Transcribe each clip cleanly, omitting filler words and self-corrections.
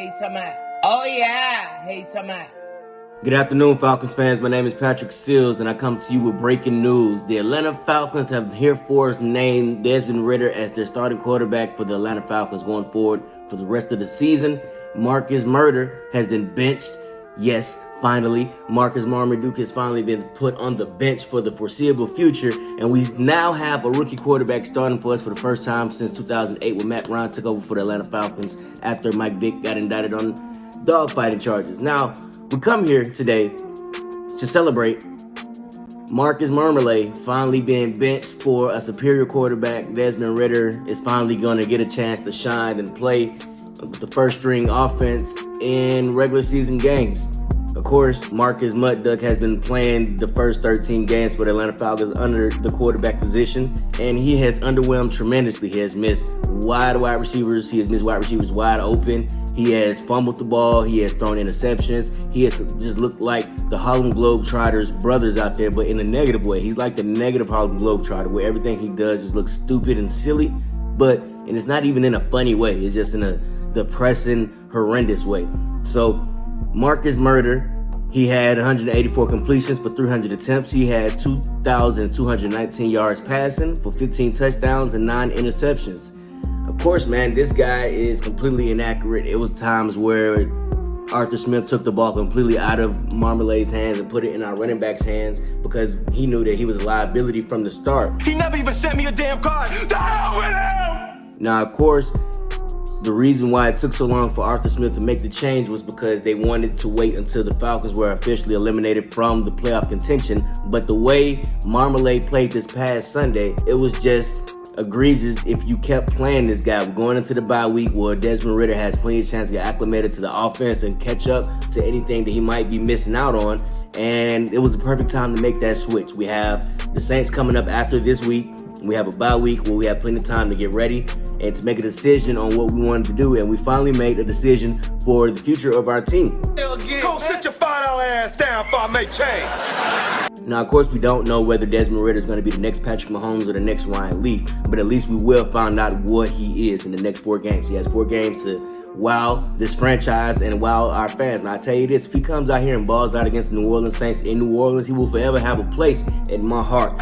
Hey, Tama. Oh, yeah. Hey, Tama. Good afternoon, Falcons fans. My name is Patrick Seals, and I come to you with breaking news. The Atlanta Falcons have herefore named Desmond Ridder as their starting quarterback for the Atlanta Falcons going forward for the rest of the season. Marcus Murder has been benched. Yes, finally, Marcus Marmaduke has finally been put on the bench for the foreseeable future, and we now have a rookie quarterback starting for us for the first time since 2008 when Matt Ryan took over for the Atlanta Falcons after Mike Vick got indicted on dogfighting charges. Now, we come here today to celebrate Marcus Marmalade finally being benched for a superior quarterback. Desmond Ridder is finally going to get a chance to shine and play the first string offense in regular season games. Of course, Marcus Mudduck has been playing the first 13 games for the Atlanta Falcons under the quarterback position, and he has underwhelmed tremendously. He has missed wide receivers. He has missed wide receivers wide open. He has fumbled the ball. He has thrown interceptions. He has just looked like the Harlem Globetrotters brothers out there, but in a negative way. He's like the negative Harlem Globetrotter, where everything he does just looks stupid and silly, and it's not even in a funny way. It's just in a depressing, horrendous way. So Marcus Murder, he had 184 completions for 300 attempts. He had 2,219 yards passing for 15 touchdowns and 9 interceptions. Of course, man, this guy is completely inaccurate. It was times where Arthur Smith took the ball completely out of Marmalade's hands and put it in our running back's hands because he knew that he was a liability from the start. He never even sent me a damn card. The hell with him! Now, of course, the reason why it took so long for Arthur Smith to make the change was because they wanted to wait until the Falcons were officially eliminated from the playoff contention. But the way Marmalade played this past Sunday, it was just egregious if you kept playing this guy. We're going into the bye week where Desmond Ridder has plenty of chance to get acclimated to the offense and catch up to anything that he might be missing out on. And it was the perfect time to make that switch. We have the Saints coming up after this week. We have a bye week where we have plenty of time to get ready and to make a decision on what we wanted to do. And we finally made a decision for the future of our team. Go sit your $5 ass down before I make change. Now, of course, we don't know whether Desmond Ridder is going to be the next Patrick Mahomes or the next Ryan Leaf, but at least we will find out what he is in the next 4 games. He has 4 games to wow this franchise and wow our fans. And I tell you this, if he comes out here and balls out against the New Orleans Saints in New Orleans, he will forever have a place in my heart.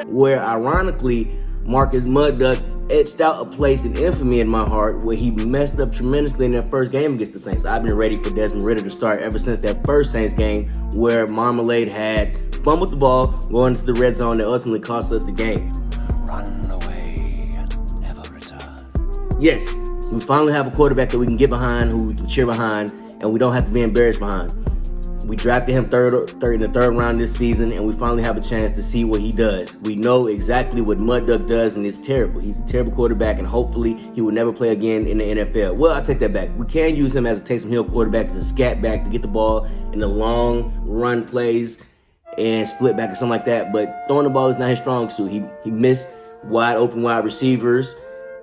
Where, ironically, Marcus Mudduck etched out a place in infamy in my heart where he messed up tremendously in that first game against the Saints. I've been ready for Desmond Ridder to start ever since that first Saints game where Marmalade had fumbled the ball going into the red zone that ultimately cost us the game. Run away and never return. Yes, we finally have a quarterback that we can get behind, who we can cheer behind, and we don't have to be embarrassed behind. We drafted him in the third round this season, and we finally have a chance to see what he does. We know exactly what Mudduck does, and it's terrible. He's a terrible quarterback, and hopefully he will never play again in the NFL. Well, I take that back. We can use him as a Taysom Hill quarterback, as a scat back to get the ball in the long run plays and split back or something like that. But throwing the ball is not his strong suit. He missed wide open wide receivers.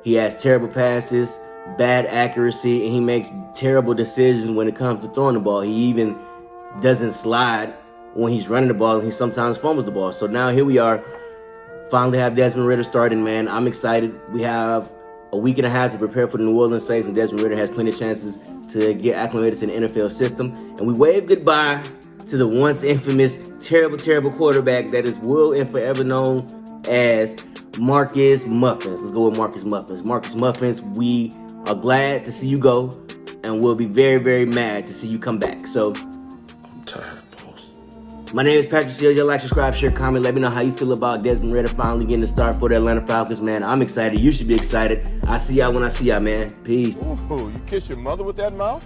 He has terrible passes, bad accuracy, and he makes terrible decisions when it comes to throwing the ball. He even doesn't slide when he's running the ball, and he sometimes fumbles the ball. So now here we are, finally have Desmond Ridder starting, man. I'm excited. We have a week and a half to prepare for the New Orleans Saints, and Desmond Ridder has plenty of chances to get acclimated to the NFL system. And we wave goodbye to the once infamous, terrible quarterback that is will and forever known as Marcus Muffins. Let's go with Marcus Muffins. Marcus Muffins, we are glad to see you go, and we'll be very mad to see you come back. So, my name is Patrick Seals. Y'all like, subscribe, share, comment. Let me know how you feel about Desmond Ridder finally getting the start for the Atlanta Falcons, man. I'm excited. You should be excited. I'll see y'all when I see y'all, man. Peace. Ooh, you kiss your mother with that mouth?